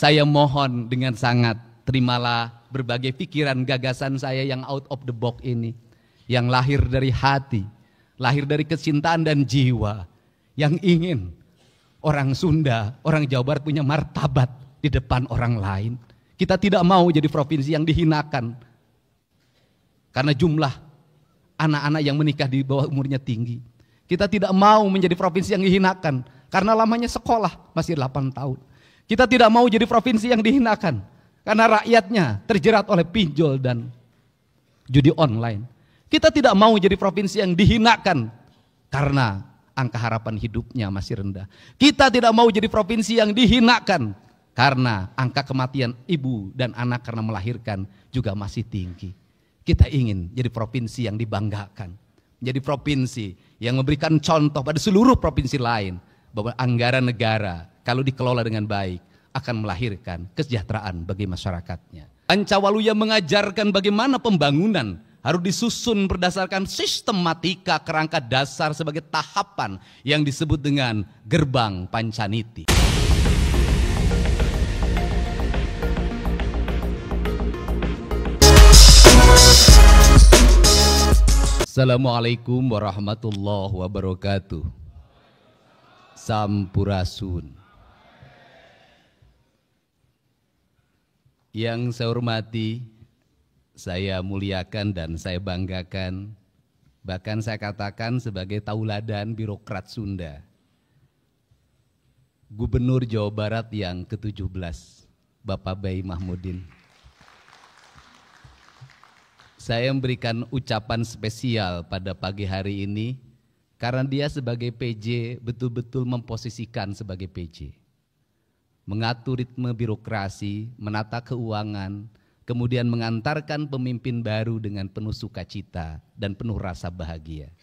Saya mohon dengan sangat, terimalah berbagai pikiran gagasan saya yang out of the box ini, yang lahir dari hati, lahir dari kecintaan dan jiwa, yang ingin orang Sunda, orang Jawa Barat punya martabat di depan orang lain. Kita tidak mau jadi provinsi yang dihinakan karena jumlah anak-anak yang menikah di bawah umurnya tinggi. Kita tidak mau menjadi provinsi yang dihinakan karena lamanya sekolah masih 8 tahun. Kita tidak mau jadi provinsi yang dihinakan karena rakyatnya terjerat oleh pinjol dan judi online. Kita tidak mau jadi provinsi yang dihinakan karena angka harapan hidupnya masih rendah. Kita tidak mau jadi provinsi yang dihinakan karena angka kematian ibu dan anak karena melahirkan juga masih tinggi. Kita ingin jadi provinsi yang dibanggakan, menjadi provinsi yang memberikan contoh pada seluruh provinsi lain bahwa anggaran negara kalau dikelola dengan baik akan melahirkan kesejahteraan bagi masyarakatnya. Ancawaluya mengajarkan bagaimana pembangunan harus disusun berdasarkan sistematika kerangka dasar sebagai tahapan yang disebut dengan gerbang pancaniti. Assalamualaikum warahmatullahi wabarakatuh. Sampurasun. Yang saya hormati, saya muliakan dan saya banggakan, bahkan saya katakan sebagai tauladan birokrat Sunda, Gubernur Jawa Barat yang ke-17, Bapak Bay Mahmudin. Saya memberikan ucapan spesial pada pagi hari ini karena dia sebagai PJ betul-betul memposisikan sebagai PJ. Mengatur ritme birokrasi, menata keuangan, kemudian mengantarkan pemimpin baru dengan penuh sukacita dan penuh rasa bahagia.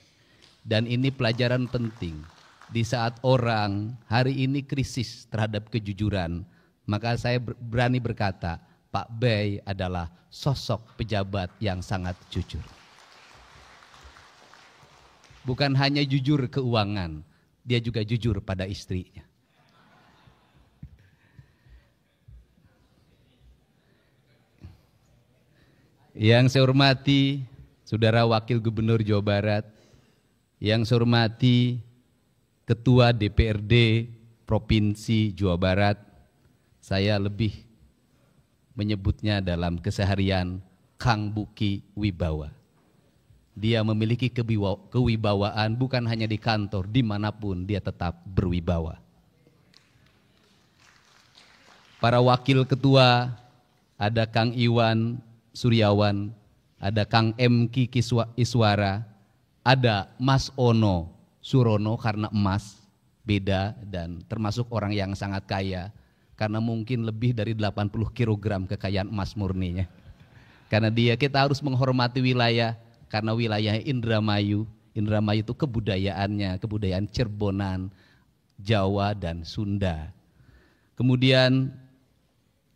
Dan ini pelajaran penting di saat orang hari ini krisis terhadap kejujuran, maka saya berani berkata, Pak Bay adalah sosok pejabat yang sangat jujur. Bukan hanya jujur keuangan, dia juga jujur pada istrinya. Yang saya hormati Saudara Wakil Gubernur Jawa Barat, yang saya hormati Ketua DPRD Provinsi Jawa Barat, saya lebih menyebutnya dalam keseharian Kang Buki Wibawa. Dia memiliki kewibawaan bukan hanya di kantor, dimanapun dia tetap berwibawa. Para wakil ketua, ada Kang Iwan Suryawan, ada Kang Emki Iswara, ada Mas Ono Surono karena emas, beda dan termasuk orang yang sangat kaya. Karena mungkin lebih dari 80 kg kekayaan emas murninya. Karena kita harus menghormati wilayah, karena wilayah Indramayu itu kebudayaannya, kebudayaan Cirebonan, Jawa dan Sunda. Kemudian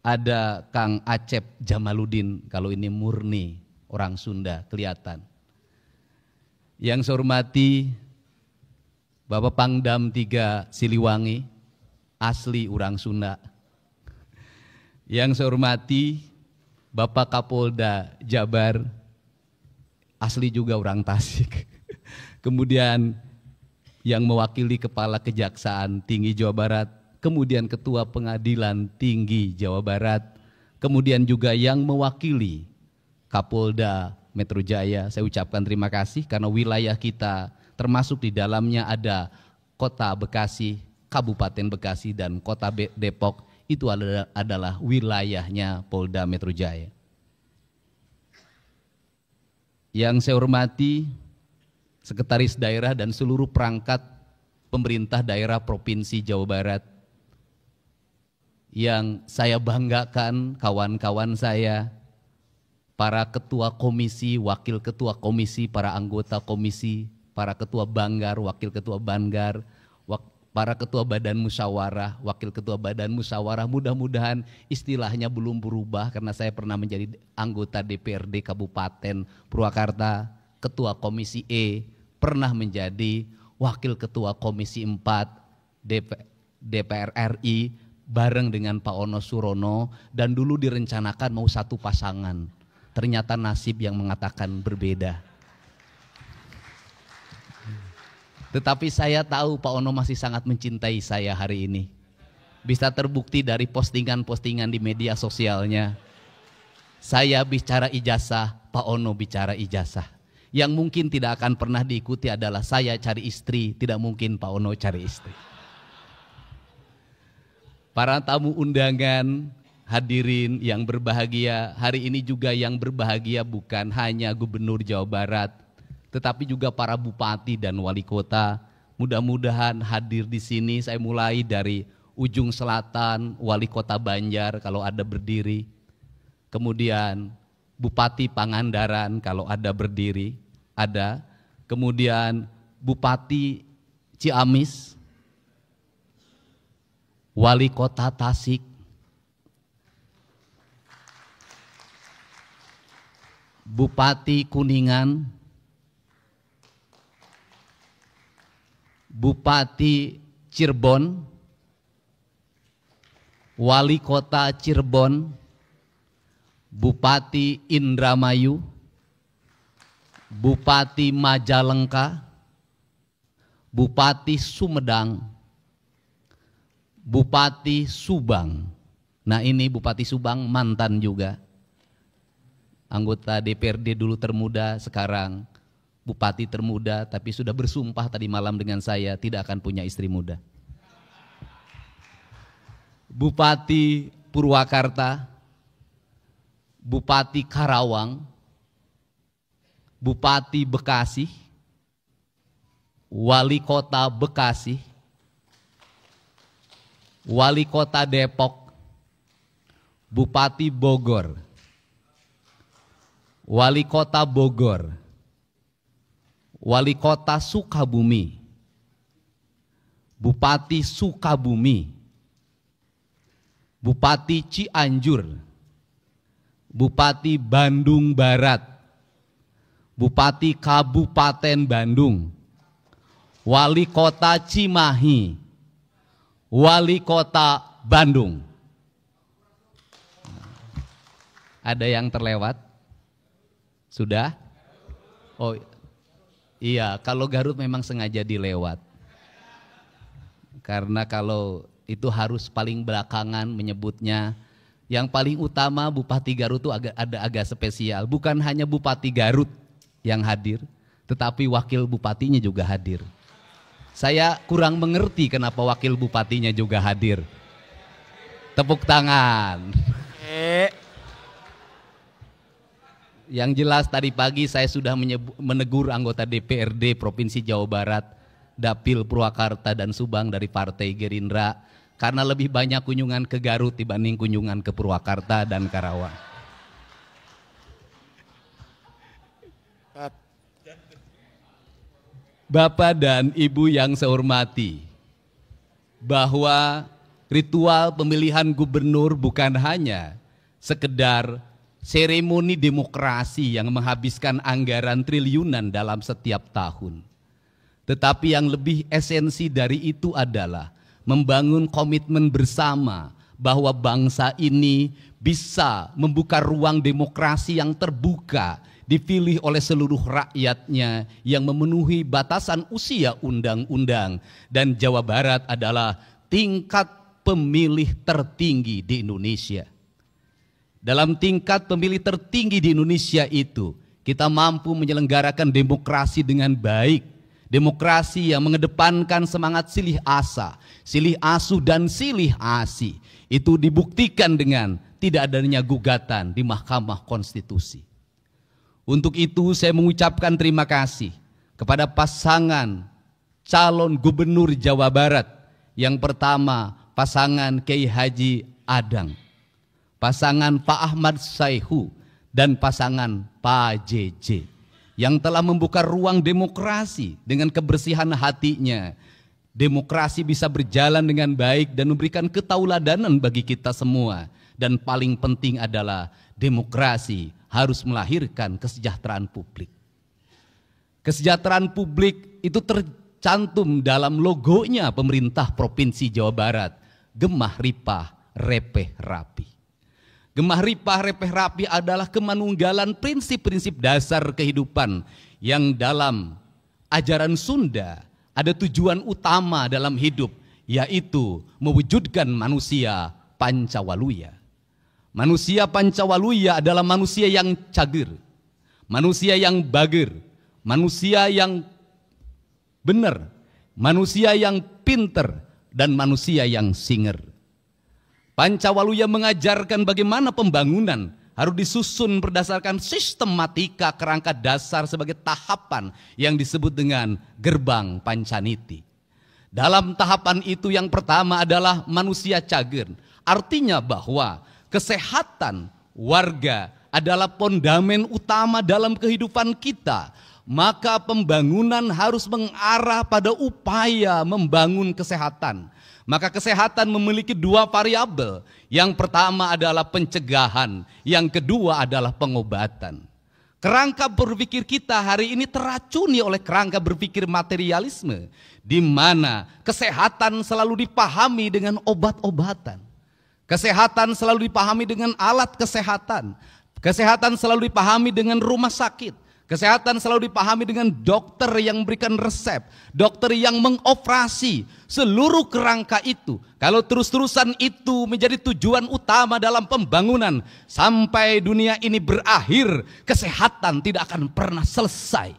ada Kang Acep Jamaludin, kalau ini murni orang Sunda kelihatan. Yang saya hormati Bapak Pangdam 3 Siliwangi, asli orang Sunda. Yang saya hormati Bapak Kapolda Jabar, asli juga orang Tasik. Kemudian yang mewakili Kepala Kejaksaan Tinggi Jawa Barat, kemudian Ketua Pengadilan Tinggi Jawa Barat, kemudian juga yang mewakili Kapolda Metro Jaya. Saya ucapkan terima kasih karena wilayah kita termasuk di dalamnya ada Kota Bekasi, Kabupaten Bekasi dan Kota Depok, itu adalah wilayahnya Polda Metro Jaya. Yang saya hormati Sekretaris Daerah dan seluruh perangkat pemerintah daerah Provinsi Jawa Barat. Yang saya banggakan kawan-kawan saya, para ketua komisi, wakil ketua komisi, para anggota komisi, para ketua Banggar, wakil ketua Banggar, para ketua badan musyawarah, wakil ketua badan musyawarah, mudah-mudahan istilahnya belum berubah karena saya pernah menjadi anggota DPRD Kabupaten Purwakarta, ketua komisi E, pernah menjadi wakil ketua komisi 4 DPR RI, bareng dengan Pak Ono Surono, dan dulu direncanakan mau satu pasangan. Ternyata nasib yang mengatakan berbeda. Tetapi saya tahu Pak Ono masih sangat mencintai saya hari ini. Bisa terbukti dari postingan-postingan di media sosialnya. Saya bicara ijazah, Pak Ono bicara ijazah. Yang mungkin tidak akan pernah diikuti adalah saya cari istri, tidak mungkin Pak Ono cari istri. Para tamu undangan, hadirin yang berbahagia, hari ini juga yang berbahagia bukan hanya Gubernur Jawa Barat, tetapi juga para bupati dan wali kota. Mudah-mudahan hadir di sini. Saya mulai dari ujung selatan, wali kota Banjar kalau ada berdiri. Kemudian Bupati Pangandaran kalau ada berdiri, ada. Kemudian Bupati Ciamis, wali kota Tasik, Bupati Kuningan, Bupati Cirebon, wali kota Cirebon, Bupati Indramayu, Bupati Majalengka, Bupati Sumedang, Bupati Subang. Nah, ini Bupati Subang mantan juga. Anggota DPRD dulu termuda, sekarang Bupati termuda, tapi sudah bersumpah tadi malam dengan saya tidak akan punya istri muda. Bupati Purwakarta, Bupati Karawang, Bupati Bekasi, Wali Kota Bekasi, Wali Kota Depok, Bupati Bogor, Wali Kota Bogor, Wali Kota Sukabumi, Bupati Sukabumi, Bupati Cianjur, Bupati Bandung Barat, Bupati Kabupaten Bandung, Wali Kota Cimahi, Wali Kota Bandung. Ada yang terlewat? Sudah? Oh iya, kalau Garut memang sengaja dilewat. Karena kalau itu harus paling belakangan menyebutnya. Yang paling utama Bupati Garut itu agak spesial. Bukan hanya Bupati Garut yang hadir, tetapi wakil bupatinya juga hadir. Saya kurang mengerti kenapa wakil bupatinya juga hadir. Tepuk tangan. Yang jelas tadi pagi saya sudah menegur anggota DPRD Provinsi Jawa Barat, Dapil Purwakarta dan Subang dari Partai Gerindra, karena lebih banyak kunjungan ke Garut dibanding kunjungan ke Purwakarta dan Karawang. Bapak dan Ibu yang saya hormati, bahwa ritual pemilihan gubernur bukan hanya sekedar seremoni demokrasi yang menghabiskan anggaran triliunan dalam setiap tahun. Tetapi yang lebih esensi dari itu adalah membangun komitmen bersama bahwa bangsa ini bisa membuka ruang demokrasi yang terbuka, dipilih oleh seluruh rakyatnya yang memenuhi batasan usia undang-undang, dan Jawa Barat adalah tingkat pemilih tertinggi di Indonesia. Dalam tingkat pemilih tertinggi di Indonesia itu, kita mampu menyelenggarakan demokrasi dengan baik. Demokrasi yang mengedepankan semangat silih asa, silih asuh dan silih asi. Itu dibuktikan dengan tidak adanya gugatan di Mahkamah Konstitusi. Untuk itu saya mengucapkan terima kasih kepada pasangan calon gubernur Jawa Barat. Yang pertama pasangan Kiai Haji Adang, pasangan Pak Ahmad Saihu, dan pasangan Pak JJ. Yang telah membuka ruang demokrasi dengan kebersihan hatinya. Demokrasi bisa berjalan dengan baik dan memberikan ketauladanan bagi kita semua. Dan paling penting adalah demokrasi harus melahirkan kesejahteraan publik. Kesejahteraan publik itu tercantum dalam logonya pemerintah Provinsi Jawa Barat. gemah ripah repeh rapi. Gemah ripah repeh rapi adalah kemanunggalan prinsip-prinsip dasar kehidupan yang dalam ajaran Sunda ada tujuan utama dalam hidup, yaitu mewujudkan manusia Pancawaluya. Manusia Pancawaluya adalah manusia yang cager, manusia yang bager, manusia yang benar, manusia yang pinter, dan manusia yang singer. Pancawaluya mengajarkan bagaimana pembangunan harus disusun berdasarkan sistematika kerangka dasar sebagai tahapan yang disebut dengan gerbang Pancaniti. Dalam tahapan itu yang pertama adalah manusia cager. Artinya bahwa kesehatan warga adalah fondamen utama dalam kehidupan kita. Maka pembangunan harus mengarah pada upaya membangun kesehatan. Maka kesehatan memiliki dua variabel. Yang pertama adalah pencegahan, yang kedua adalah pengobatan. Kerangka berpikir kita hari ini teracuni oleh kerangka berpikir materialisme, di mana kesehatan selalu dipahami dengan obat-obatan. Kesehatan selalu dipahami dengan alat kesehatan. Kesehatan selalu dipahami dengan rumah sakit. Kesehatan selalu dipahami dengan dokter yang memberikan resep, dokter yang mengoperasi. Seluruh kerangka itu, kalau terus-terusan itu menjadi tujuan utama dalam pembangunan, sampai dunia ini berakhir, kesehatan tidak akan pernah selesai.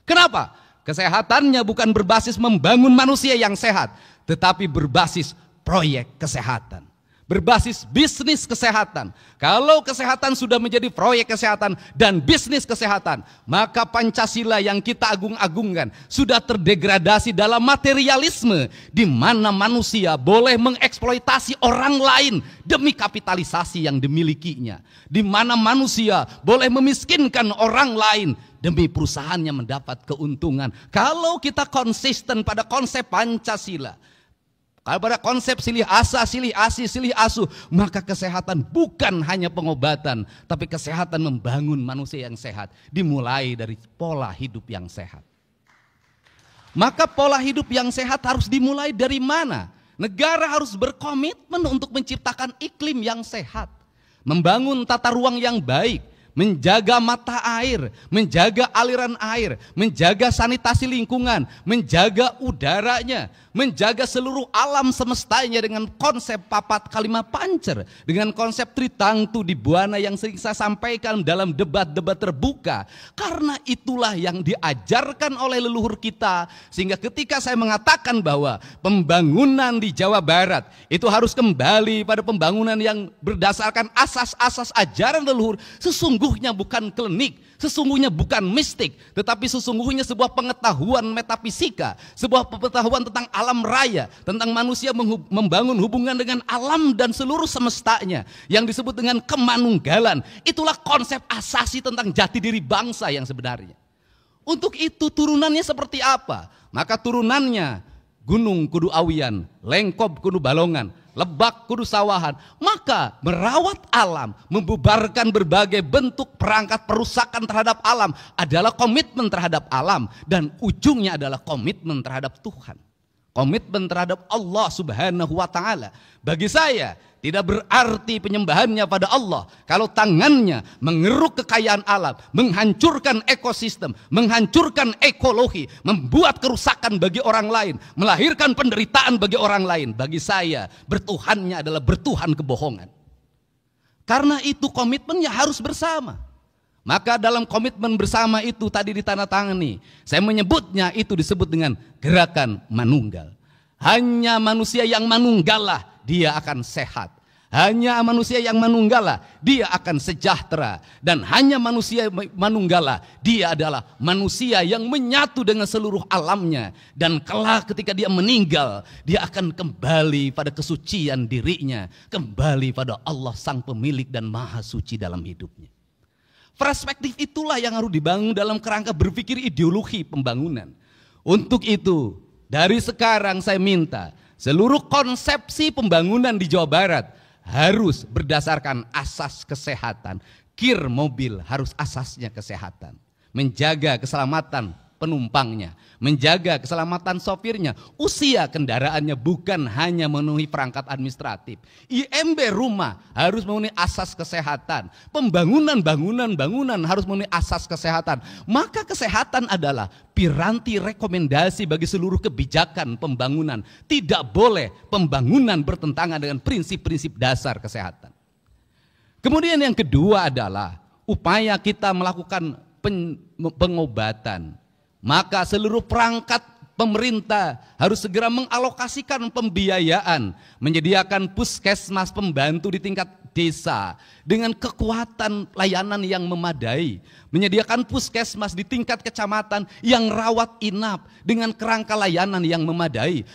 Kenapa? Kesehatannya bukan berbasis membangun manusia yang sehat, tetapi berbasis proyek kesehatan. Berbasis bisnis kesehatan. Kalau kesehatan sudah menjadi proyek kesehatan dan bisnis kesehatan, maka Pancasila yang kita agung-agungkan sudah terdegradasi dalam materialisme, di mana manusia boleh mengeksploitasi orang lain demi kapitalisasi yang dimilikinya, di mana manusia boleh memiskinkan orang lain demi perusahaannya mendapat keuntungan. Kalau kita konsisten pada konsep Pancasila, kalau pada konsep silih asa, silih asi, silih asuh, maka kesehatan bukan hanya pengobatan, tapi kesehatan membangun manusia yang sehat, dimulai dari pola hidup yang sehat. Maka pola hidup yang sehat harus dimulai dari mana? Negara harus berkomitmen untuk menciptakan iklim yang sehat, membangun tata ruang yang baik, menjaga mata air, menjaga aliran air, menjaga sanitasi lingkungan, menjaga udaranya, menjaga seluruh alam semestanya dengan konsep papat kalima pancer, dengan konsep tritangtu di buana yang sering saya sampaikan dalam debat-debat terbuka. Karena itulah yang diajarkan oleh leluhur kita, sehingga ketika saya mengatakan bahwa pembangunan di Jawa Barat itu harus kembali pada pembangunan yang berdasarkan asas-asas ajaran leluhur, sesungguhnya bukan klinik, sesungguhnya bukan mistik, tetapi sesungguhnya sebuah pengetahuan metafisika, sebuah pengetahuan tentang alam raya, tentang manusia membangun hubungan dengan alam dan seluruh semestanya, yang disebut dengan kemanunggalan. Itulah konsep asasi tentang jati diri bangsa yang sebenarnya. Untuk itu turunannya seperti apa? Maka turunannya gunung kudu awian, lengkop kudu balongan, lebak kudu sawahan. Maka merawat alam, membubarkan berbagai bentuk perangkat perusakan terhadap alam adalah komitmen terhadap alam, dan ujungnya adalah komitmen terhadap Tuhan, komitmen terhadap Allah Subhanahu wa Ta'ala. Bagi saya tidak berarti penyembahannya pada Allah kalau tangannya mengeruk kekayaan alam, menghancurkan ekosistem, menghancurkan ekologi, membuat kerusakan bagi orang lain, melahirkan penderitaan bagi orang lain. Bagi saya bertuhannya adalah bertuhan kebohongan. Karena itu komitmennya harus bersama. Maka dalam komitmen bersama itu tadi ditandatangani, saya menyebutnya itu disebut dengan gerakan manunggal. Hanya manusia yang manunggalah dia akan sehat. Hanya manusia yang manunggalah dia akan sejahtera. Dan hanya manusia manunggalah dia adalah manusia yang menyatu dengan seluruh alamnya. Dan kelak ketika dia meninggal, dia akan kembali pada kesucian dirinya, kembali pada Allah sang pemilik dan maha suci dalam hidupnya. Perspektif itulah yang harus dibangun dalam kerangka berpikir ideologi pembangunan. Untuk itu, dari sekarang saya minta seluruh konsepsi pembangunan di Jawa Barat harus berdasarkan asas kesehatan. Kir mobil harus asasnya kesehatan. Menjaga keselamatan penumpangnya, menjaga keselamatan sopirnya. Usia kendaraannya bukan hanya memenuhi perangkat administratif. IMB rumah harus memenuhi asas kesehatan. Pembangunan bangunan harus memenuhi asas kesehatan. Maka kesehatan adalah piranti rekomendasi bagi seluruh kebijakan pembangunan. Tidak boleh pembangunan bertentangan dengan prinsip-prinsip dasar kesehatan. Kemudian yang kedua adalah upaya kita melakukan pengobatan. Maka seluruh perangkat pemerintah harus segera mengalokasikan pembiayaan, menyediakan puskesmas pembantu di tingkat desa dengan kekuatan layanan yang memadai, menyediakan puskesmas di tingkat kecamatan yang rawat inap dengan kerangka layanan yang memadai,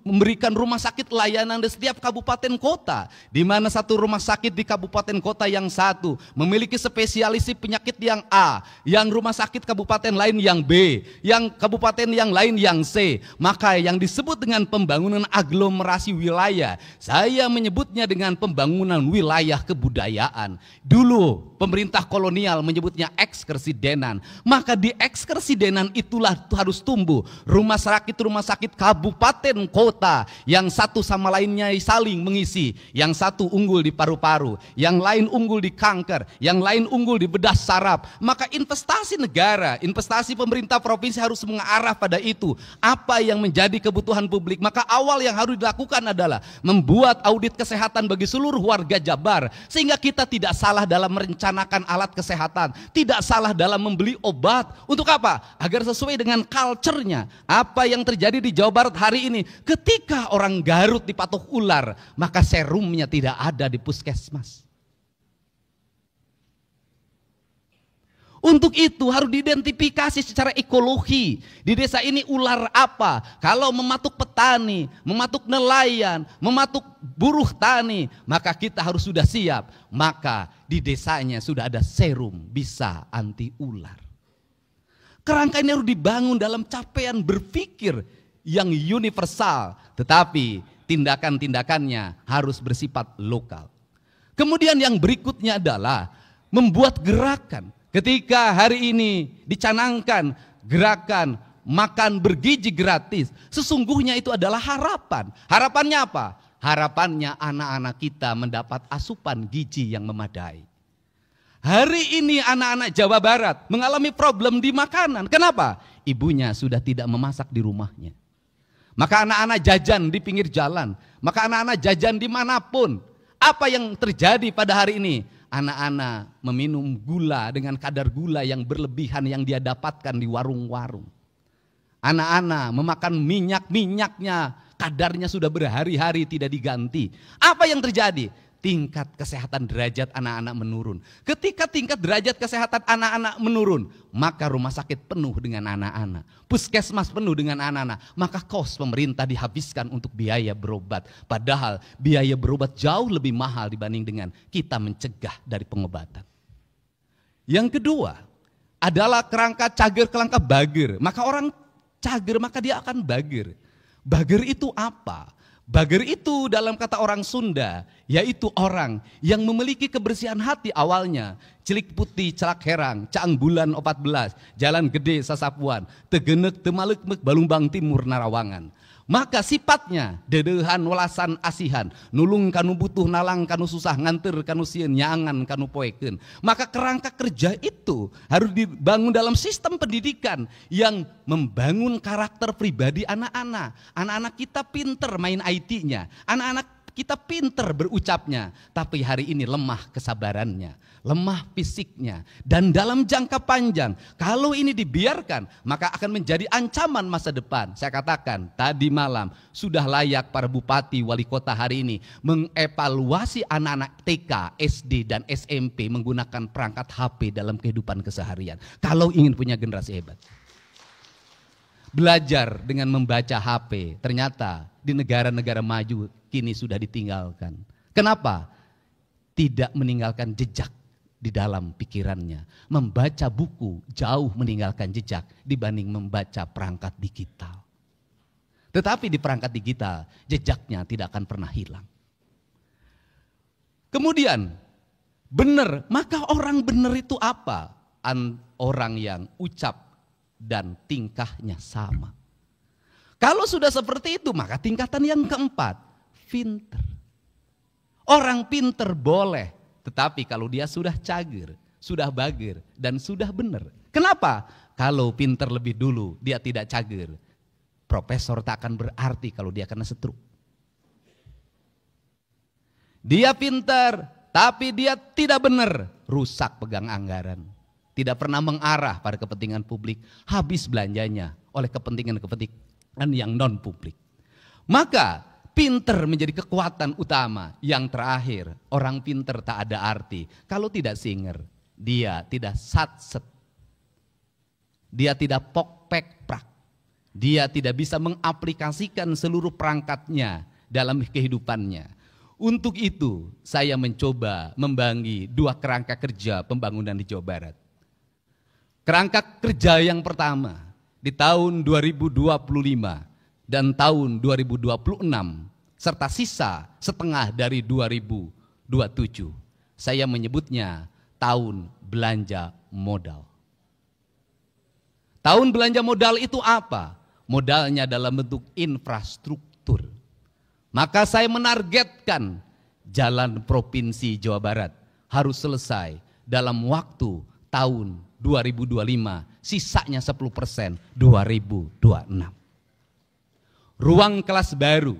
memberikan rumah sakit layanan di setiap kabupaten kota, di mana satu rumah sakit di kabupaten kota yang satu memiliki spesialis penyakit yang A, yang rumah sakit kabupaten lain yang B, yang kabupaten yang lain yang C. Maka yang disebut dengan pembangunan aglomerasi wilayah, saya menyebutnya dengan pembangunan wilayah kebudayaan. Dulu pemerintah kolonial menyebutnya ekskresidenan. Maka di ekskresidenan itulah harus tumbuh rumah sakit kabupaten kota yang satu sama lainnya saling mengisi. Yang satu unggul di paru-paru, yang lain unggul di kanker, yang lain unggul di bedah saraf. Maka investasi negara, investasi pemerintah provinsi harus mengarah pada itu. Apa yang menjadi kebutuhan publik? Maka awal yang harus dilakukan adalah membuat audit kesehatan bagi seluruh warga Jabar, sehingga kita tidak salah dalam merencanakan alat kesehatan, tidak salah dalam membeli obat. Untuk apa? Agar sesuai dengan culture-nya. Apa yang terjadi di Jawa Barat hari ini, ketika orang Garut dipatok ular, maka serumnya tidak ada di puskesmas. Untuk itu harus diidentifikasi secara ekologi. Di desa ini ular apa? Kalau mematuk petani, mematuk nelayan, mematuk buruh tani, maka kita harus sudah siap. Maka di desanya sudah ada serum bisa anti ular. Kerangka ini harus dibangun dalam capaian berpikir yang universal, tetapi tindakan-tindakannya harus bersifat lokal. Kemudian yang berikutnya adalah membuat gerakan. Ketika hari ini dicanangkan gerakan makan bergizi gratis, sesungguhnya itu adalah harapan. Harapannya apa? Harapannya anak-anak kita mendapat asupan gizi yang memadai. Hari ini anak-anak Jawa Barat mengalami problem di makanan. Kenapa? Ibunya sudah tidak memasak di rumahnya. Maka anak-anak jajan di pinggir jalan. Maka anak-anak jajan dimanapun. Apa yang terjadi pada hari ini? Anak-anak meminum gula dengan kadar gula yang berlebihan yang dia dapatkan di warung-warung. Anak-anak memakan minyaknya, kadarnya sudah berhari-hari tidak diganti. Apa yang terjadi? Tingkat kesehatan derajat anak-anak menurun. Ketika tingkat derajat kesehatan anak-anak menurun, maka rumah sakit penuh dengan anak-anak. Puskesmas penuh dengan anak-anak. Maka kos pemerintah dihabiskan untuk biaya berobat. Padahal biaya berobat jauh lebih mahal dibanding dengan kita mencegah dari pengobatan. Yang kedua adalah kerangka cager kelangka bager. Maka orang cager maka dia akan bager. Bager itu apa? Bager itu dalam kata orang Sunda, yaitu orang yang memiliki kebersihan hati awalnya. Cilik putih celak herang, caang bulan 14, jalan gede sasapuan, tegenek temalek balumbang timur narawangan. Maka sifatnya dedehan welasan asihan, nulung kanu butuh nalang kanu susah nganter kanu sieun nyaangan kanu poekeun. Maka kerangka kerja itu harus dibangun dalam sistem pendidikan yang membangun karakter pribadi anak-anak. Anak-anak kita pinter main IT-nya, anak-anak kita pinter berucapnya, tapi hari ini lemah kesabarannya, lemah fisiknya. Dan dalam jangka panjang, kalau ini dibiarkan, maka akan menjadi ancaman masa depan. Saya katakan, tadi malam sudah layak para bupati, wali kota hari ini mengevaluasi anak-anak TK, SD, dan SMP menggunakan perangkat HP dalam kehidupan keseharian. Kalau ingin punya generasi hebat. Belajar dengan membaca HP, ternyata di negara-negara maju kini sudah ditinggalkan. Kenapa? Tidak meninggalkan jejak di dalam pikirannya. Membaca buku jauh meninggalkan jejak dibanding membaca perangkat digital. Tetapi di perangkat digital jejaknya tidak akan pernah hilang. Kemudian benar, maka orang benar itu apa? Orang yang ucap dan tingkahnya sama. Kalau sudah seperti itu, maka tingkatan yang keempat, pinter. Orang pinter boleh, tetapi kalau dia sudah cager, sudah bager, dan sudah benar. Kenapa? Kalau pinter lebih dulu, dia tidak cager. Profesor tak akan berarti kalau dia kena stroke. Dia pinter, tapi dia tidak benar, rusak pegang anggaran. Tidak pernah mengarah pada kepentingan publik, habis belanjanya oleh kepentingan yang non publik. Maka pinter menjadi kekuatan utama. Yang terakhir, orang pinter tak ada arti kalau tidak singer. Dia tidak satset. Dia tidak pok-pek-prak. Dia tidak bisa mengaplikasikan seluruh perangkatnya dalam kehidupannya. Untuk itu saya mencoba membagi dua kerangka kerja pembangunan di Jawa Barat. Kerangka kerja yang pertama di tahun 2025 dan tahun 2026 serta sisa setengah dari 2027. Saya menyebutnya tahun belanja modal. Tahun belanja modal itu apa? Modalnya dalam bentuk infrastruktur. Maka saya menargetkan jalan provinsi Jawa Barat harus selesai dalam waktu tahun 2025, sisanya 10% 2026. Ruang kelas baru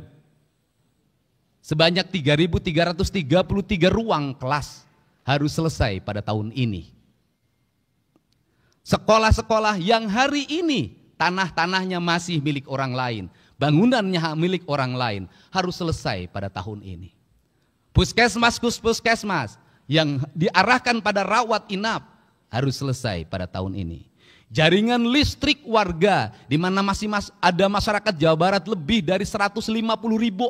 sebanyak 3.333 ruang kelas harus selesai pada tahun ini. Sekolah-sekolah yang hari ini tanah-tanahnya masih milik orang lain, bangunannya milik orang lain, harus selesai pada tahun ini. Puskesmas yang diarahkan pada rawat inap harus selesai pada tahun ini. Jaringan listrik warga di mana masih ada masyarakat Jawa Barat lebih dari 150.000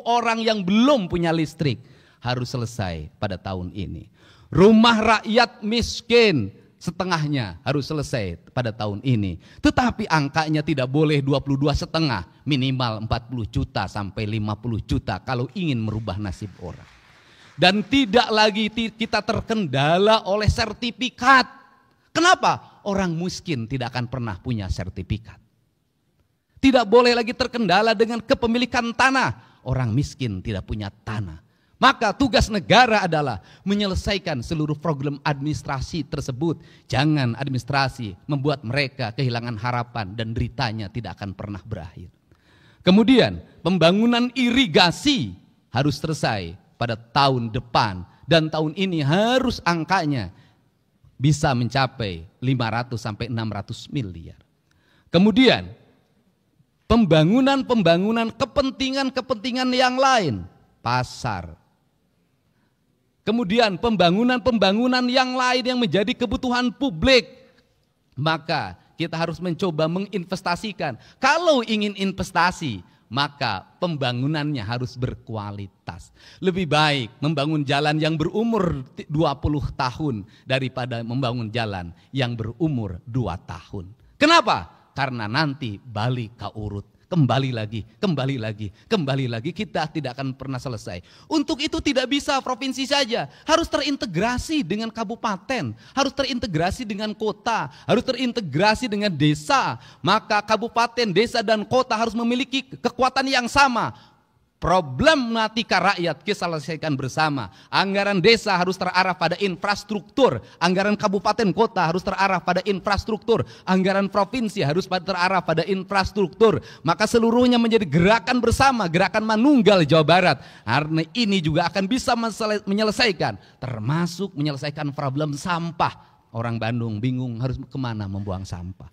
orang yang belum punya listrik harus selesai pada tahun ini. Rumah rakyat miskin setengahnya harus selesai pada tahun ini. Tetapi angkanya tidak boleh 22,5, minimal 40 juta sampai 50 juta kalau ingin merubah nasib orang. Dan tidak lagi kita terkendala oleh sertifikat. Kenapa? Orang miskin tidak akan pernah punya sertifikat. Tidak boleh lagi terkendala dengan kepemilikan tanah. Orang miskin tidak punya tanah. Maka tugas negara adalah menyelesaikan seluruh program administrasi tersebut. Jangan administrasi membuat mereka kehilangan harapan dan deritanya tidak akan pernah berakhir. Kemudian pembangunan irigasi harus selesai pada tahun depan. Dan tahun ini harus angkanya bisa mencapai 500 sampai 600 miliar. Kemudian pembangunan kepentingan yang lain, pasar. Kemudian pembangunan yang lain yang menjadi kebutuhan publik. Maka kita harus mencoba menginvestasikan. Kalau ingin investasi, maka pembangunannya harus berkualitas. Lebih baik membangun jalan yang berumur 20 tahun daripada membangun jalan yang berumur 2 tahun. Kenapa? Karena nanti balik ke urut. Kembali lagi, kita tidak akan pernah selesai. Untuk itu tidak bisa provinsi saja, harus terintegrasi dengan kabupaten, harus terintegrasi dengan kota, harus terintegrasi dengan desa. Maka kabupaten, desa, dan kota harus memiliki kekuatan yang sama. Problematika rakyat kita selesaikan bersama. Anggaran desa harus terarah pada infrastruktur. Anggaran kabupaten kota harus terarah pada infrastruktur. Anggaran provinsi harus terarah pada infrastruktur. Maka seluruhnya menjadi gerakan bersama, gerakan manunggal Jawa Barat. Karena ini juga akan bisa menyelesaikan, termasuk menyelesaikan problem sampah. Orang Bandung bingung harus kemana membuang sampah.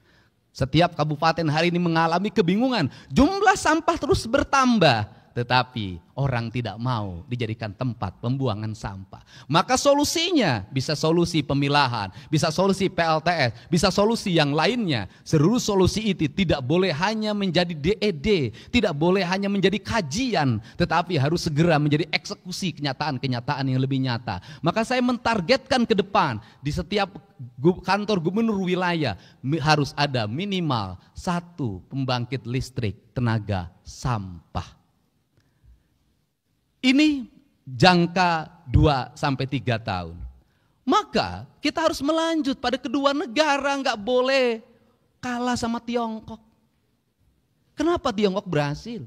Setiap kabupaten hari ini mengalami kebingungan. Jumlah sampah terus bertambah. Tetapi orang tidak mau dijadikan tempat pembuangan sampah. Maka solusinya bisa solusi pemilahan, bisa solusi PLTS, bisa solusi yang lainnya. Seluruh solusi itu tidak boleh hanya menjadi DED, tidak boleh hanya menjadi kajian, tetapi harus segera menjadi eksekusi kenyataan-kenyataan yang lebih nyata. Maka saya mentargetkan ke depan di setiap kantor gubernur wilayah harus ada minimal 1 pembangkit listrik tenaga sampah. Ini jangka 2 sampai 3 tahun. Maka kita harus melanjut pada kedua negara, nggak boleh kalah sama Tiongkok. Kenapa Tiongkok berhasil?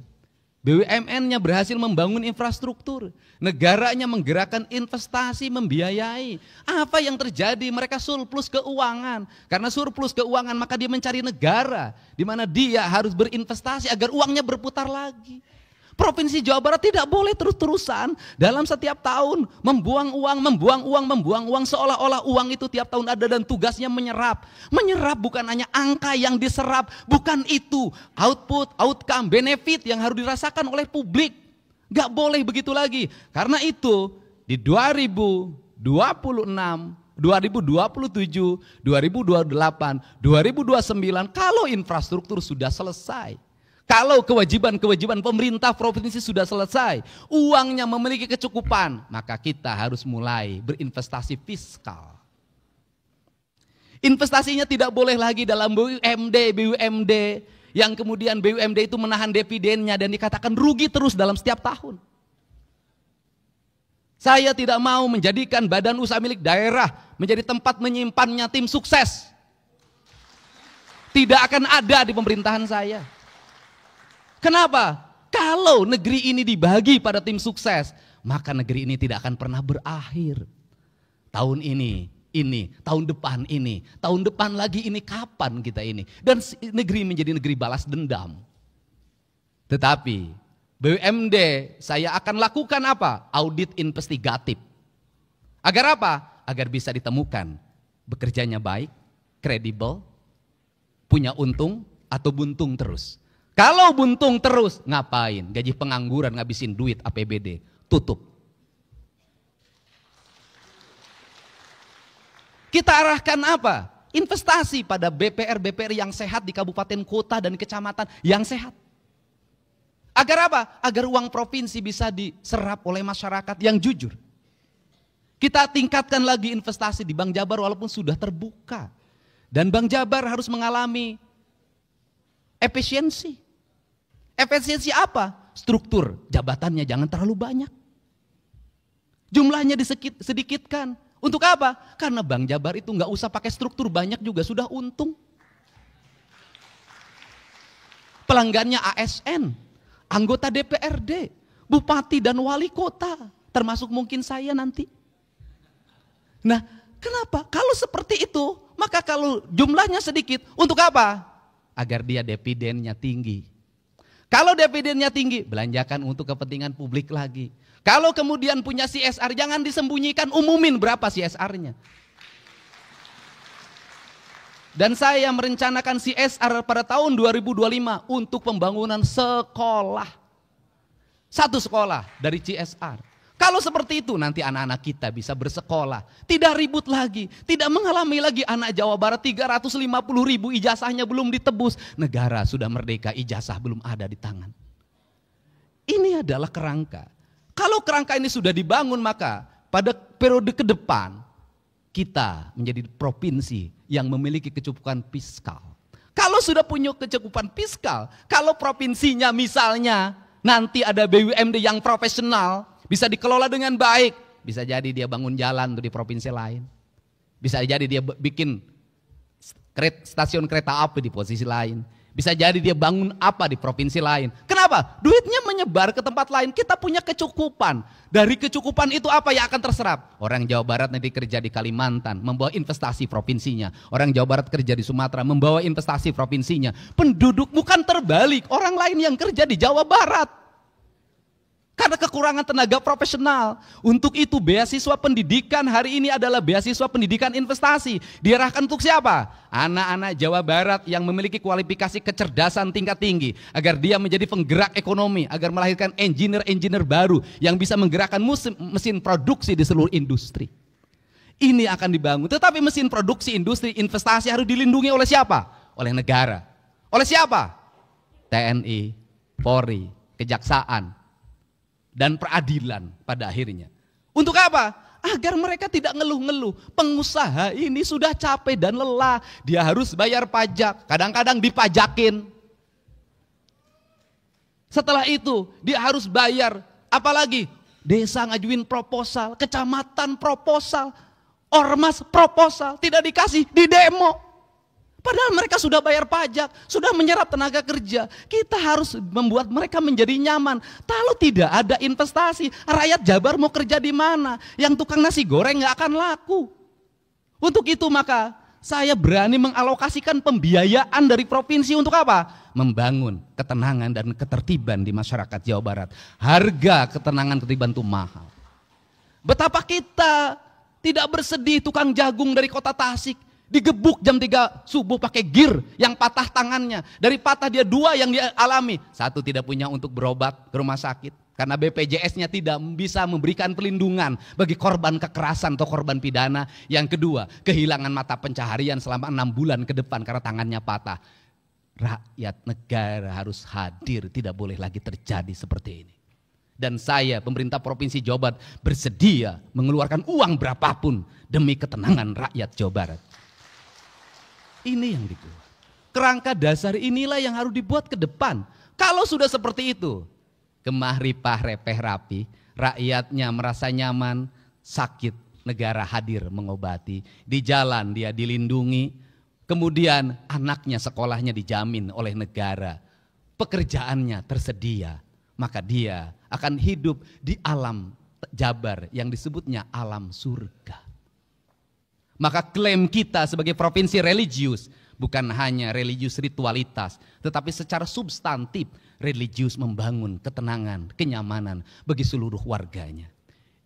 BUMN-nya berhasil membangun infrastruktur, negaranya menggerakkan investasi, membiayai. Apa yang terjadi? Mereka surplus keuangan. Karena surplus keuangan maka dia mencari negara di mana dia harus berinvestasi agar uangnya berputar lagi. Provinsi Jawa Barat tidak boleh terus-terusan dalam setiap tahun membuang uang seolah-olah uang itu tiap tahun ada dan tugasnya menyerap. Menyerap bukan hanya angka yang diserap, bukan itu output, outcome, benefit yang harus dirasakan oleh publik. Gak boleh begitu lagi. Karena itu di 2026, 2027, 2028, 2029 kalau infrastruktur sudah selesai, kalau kewajiban-kewajiban pemerintah provinsi sudah selesai, uangnya memiliki kecukupan, maka kita harus mulai berinvestasi fiskal. Investasinya tidak boleh lagi dalam BUMD yang kemudian BUMD itu menahan dividennya dan dikatakan rugi terus dalam setiap tahun. Saya tidak mau menjadikan badan usaha milik daerah menjadi tempat menyimpannya tim sukses. Tidak akan ada di pemerintahan saya. Kenapa? Kalau negeri ini dibagi pada tim sukses, maka negeri ini tidak akan pernah berakhir. Tahun ini, tahun depan lagi ini, kapan kita ini? Dan negeri menjadi negeri balas dendam. Tetapi BUMD saya akan lakukan apa? Audit investigatif. Agar apa? Agar bisa ditemukan bekerjanya baik, kredibel, punya untung atau buntung terus. Kalau buntung terus, ngapain? Gaji pengangguran, ngabisin duit APBD, tutup. Kita arahkan apa? Investasi pada BPR yang sehat di kabupaten kota dan kecamatan yang sehat. Agar apa? Agar uang provinsi bisa diserap oleh masyarakat yang jujur. Kita tingkatkan lagi investasi di Bank Jabar walaupun sudah terbuka. Dan Bank Jabar harus mengalami efisiensi. Efisiensi apa? Struktur jabatannya jangan terlalu banyak. Jumlahnya disedikitkan. Untuk apa? Karena Bank Jabar itu nggak usah pakai struktur banyak juga sudah untung. Pelanggannya ASN, anggota DPRD, bupati dan wali kota, termasuk mungkin saya nanti. Nah, kenapa? Kalau seperti itu, maka kalau jumlahnya sedikit, untuk apa? Agar dia dividennya tinggi. Kalau dividennya tinggi, belanjakan untuk kepentingan publik lagi. Kalau kemudian punya CSR, jangan disembunyikan, umumin berapa CSR-nya. Dan saya merencanakan CSR pada tahun 2025 untuk pembangunan sekolah. Satu sekolah dari CSR. Kalau seperti itu nanti anak-anak kita bisa bersekolah. Tidak ribut lagi. Tidak mengalami lagi anak Jawa Barat 350.000 ijazahnya belum ditebus. Negara sudah merdeka, ijazah belum ada di tangan. Ini adalah kerangka. Kalau kerangka ini sudah dibangun maka pada periode ke depan kita menjadi provinsi yang memiliki kecukupan fiskal. Kalau sudah punya kecukupan fiskal, kalau provinsinya misalnya nanti ada BUMD yang profesional, bisa dikelola dengan baik. Bisa jadi dia bangun jalan di provinsi lain. Bisa jadi dia bikin stasiun kereta api di posisi lain. Bisa jadi dia bangun apa di provinsi lain. Kenapa? Duitnya menyebar ke tempat lain. Kita punya kecukupan. Dari kecukupan itu apa yang akan terserap? Orang Jawa Barat nanti kerja di Kalimantan, membawa investasi provinsinya. Orang Jawa Barat kerja di Sumatera, membawa investasi provinsinya. Penduduk bukan terbalik. Orang lain yang kerja di Jawa Barat. Karena kekurangan tenaga profesional. Untuk itu beasiswa pendidikan hari ini adalah beasiswa pendidikan investasi. Diarahkan untuk siapa? Anak-anak Jawa Barat yang memiliki kualifikasi kecerdasan tingkat tinggi. Agar dia menjadi penggerak ekonomi. Agar melahirkan engineer-engineer baru yang bisa menggerakkan mesin produksi di seluruh industri. Ini akan dibangun. Tetapi mesin produksi industri investasi harus dilindungi oleh siapa? Oleh negara. Oleh siapa? TNI, Polri, Kejaksaan, dan peradilan pada akhirnya. Untuk apa? Agar mereka tidak ngeluh-ngeluh. Pengusaha ini sudah capek dan lelah. Dia harus bayar pajak. Kadang-kadang dipajakin. Setelah itu dia harus bayar. Apalagi desa ngajuin proposal, kecamatan proposal, ormas proposal. Tidak dikasih, di demo. Padahal mereka sudah bayar pajak, sudah menyerap tenaga kerja. Kita harus membuat mereka menjadi nyaman. Kalau tidak ada investasi, rakyat Jabar mau kerja di mana? Yang tukang nasi goreng nggak akan laku. Untuk itu maka saya berani mengalokasikan pembiayaan dari provinsi untuk apa? Membangun ketenangan dan ketertiban di masyarakat Jawa Barat. Harga ketenangan ketertiban itu mahal. Betapa kita tidak bersedih tukang jagung dari kota Tasik digebuk jam 3 subuh pakai gear yang patah tangannya. Dari patah dia 2 yang dia alami. 1 tidak punya untuk berobat ke rumah sakit. Karena BPJS-nya tidak bisa memberikan perlindungan bagi korban kekerasan atau korban pidana. Yang kedua, kehilangan mata pencaharian selama 6 bulan ke depan karena tangannya patah. Rakyat negara harus hadir, tidak boleh lagi terjadi seperti ini. Dan saya, pemerintah Provinsi Jawa Barat, bersedia mengeluarkan uang berapapun demi ketenangan rakyat Jawa Barat. Ini yang dikeluarkan. Kerangka dasar inilah yang harus dibuat ke depan. Kalau sudah seperti itu, gemah ripah repeh rapi, rakyatnya merasa nyaman, sakit, negara hadir mengobati. Di jalan dia dilindungi, kemudian anaknya sekolahnya dijamin oleh negara. Pekerjaannya tersedia, maka dia akan hidup di alam Jabar yang disebutnya alam surga. Maka klaim kita sebagai provinsi religius bukan hanya religius ritualitas, tetapi secara substantif religius membangun ketenangan, kenyamanan bagi seluruh warganya.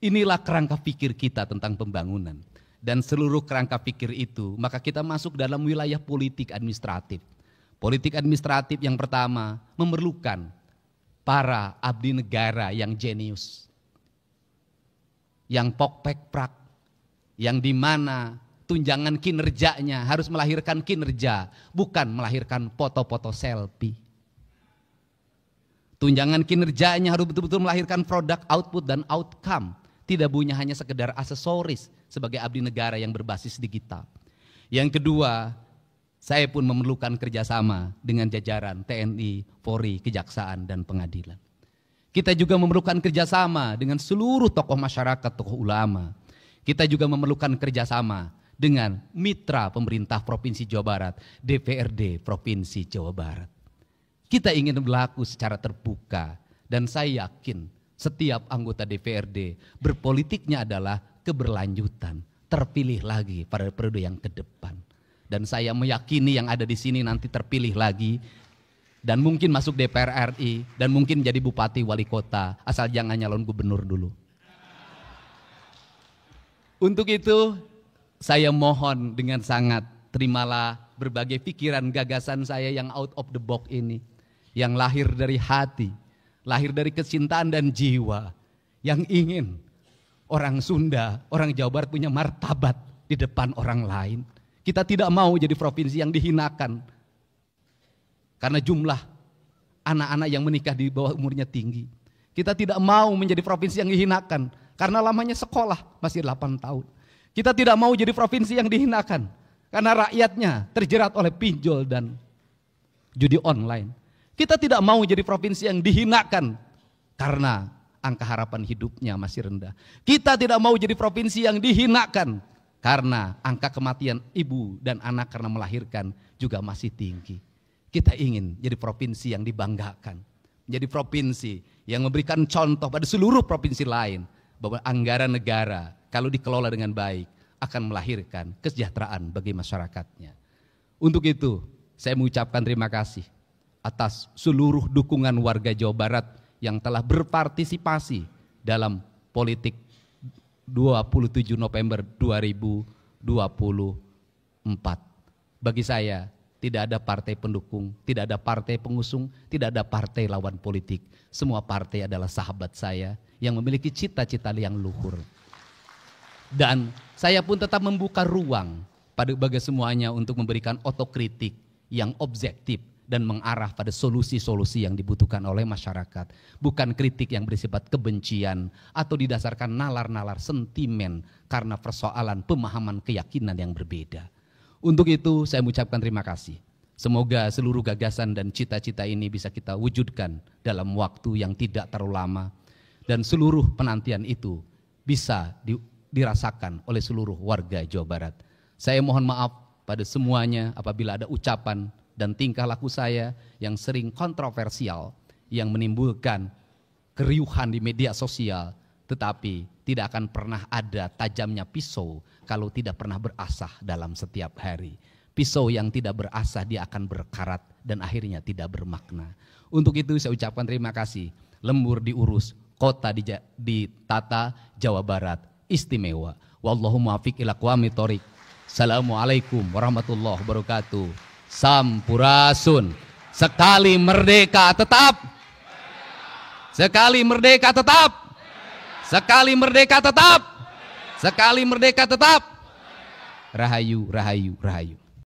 Inilah kerangka pikir kita tentang pembangunan. Dan seluruh kerangka pikir itu, maka kita masuk dalam wilayah politik administratif. Politik administratif yang pertama memerlukan para abdi negara yang jenius, yang pokpekprak, yang dimana tunjangan kinerjanya harus melahirkan kinerja, bukan melahirkan foto-foto selfie. Tunjangan kinerjanya harus betul-betul melahirkan produk, output, dan outcome. Tidak punya hanya sekedar aksesoris sebagai abdi negara yang berbasis digital. Yang kedua, saya pun memerlukan kerjasama dengan jajaran TNI, Polri, Kejaksaan, dan Pengadilan. Kita juga memerlukan kerjasama dengan seluruh tokoh masyarakat, tokoh ulama. Kita juga memerlukan kerjasama dengan mitra pemerintah Provinsi Jawa Barat, DPRD Provinsi Jawa Barat. Kita ingin berlaku secara terbuka dan saya yakin setiap anggota DPRD berpolitiknya adalah keberlanjutan, terpilih lagi pada periode yang ke depan. Dan saya meyakini yang ada di sini nanti terpilih lagi dan mungkin masuk DPR RI dan mungkin jadi bupati wali kota asal jangan nyalon gubernur dulu. Untuk itu saya mohon dengan sangat terimalah berbagai pikiran gagasan saya yang out of the box ini. Yang lahir dari hati, lahir dari kecintaan dan jiwa. Yang ingin orang Sunda, orang Jawa Barat punya martabat di depan orang lain. Kita tidak mau jadi provinsi yang dihinakan. Karena jumlah anak-anak yang menikah di bawah umurnya tinggi. Kita tidak mau menjadi provinsi yang dihinakan. Karena lamanya sekolah masih 8 tahun. Kita tidak mau jadi provinsi yang dihinakan karena rakyatnya terjerat oleh pinjol dan judi online. Kita tidak mau jadi provinsi yang dihinakan karena angka harapan hidupnya masih rendah. Kita tidak mau jadi provinsi yang dihinakan karena angka kematian ibu dan anak karena melahirkan juga masih tinggi. Kita ingin jadi provinsi yang dibanggakan, menjadi provinsi yang memberikan contoh pada seluruh provinsi lain bahwa anggaran negara kalau dikelola dengan baik akan melahirkan kesejahteraan bagi masyarakatnya. Untuk itu saya mengucapkan terima kasih atas seluruh dukungan warga Jawa Barat yang telah berpartisipasi dalam politik 27 November 2024. Bagi saya tidak ada partai pendukung, tidak ada partai pengusung, tidak ada partai lawan politik. Semua partai adalah sahabat saya yang memiliki cita-cita yang luhur. Dan saya pun tetap membuka ruang bagi semuanya untuk memberikan otokritik yang objektif dan mengarah pada solusi-solusi yang dibutuhkan oleh masyarakat. Bukan kritik yang bersifat kebencian atau didasarkan nalar-nalar sentimen karena persoalan pemahaman keyakinan yang berbeda. Untuk itu saya mengucapkan terima kasih. Semoga seluruh gagasan dan cita-cita ini bisa kita wujudkan dalam waktu yang tidak terlalu lama. Dan seluruh penantian itu bisa dirasakan oleh seluruh warga Jawa Barat. Saya mohon maaf pada semuanya apabila ada ucapan dan tingkah laku saya yang sering kontroversial, yang menimbulkan keriuhan di media sosial, tetapi tidak akan pernah ada tajamnya pisau kalau tidak pernah berasah dalam setiap hari. Pisau yang tidak berasah dia akan berkarat dan akhirnya tidak bermakna. Untuk itu saya ucapkan terima kasih. Lembur diurus, kota ditata, Jawa Barat istimewa. Wallahu muwaffiq ila aqwamit thoriq. Assalamualaikum warahmatullahi wabarakatuh. Sampurasun. Sekali merdeka tetap. Sekali merdeka tetap. Sekali merdeka tetap. Sekali merdeka tetap. Rahayu, rahayu, rahayu.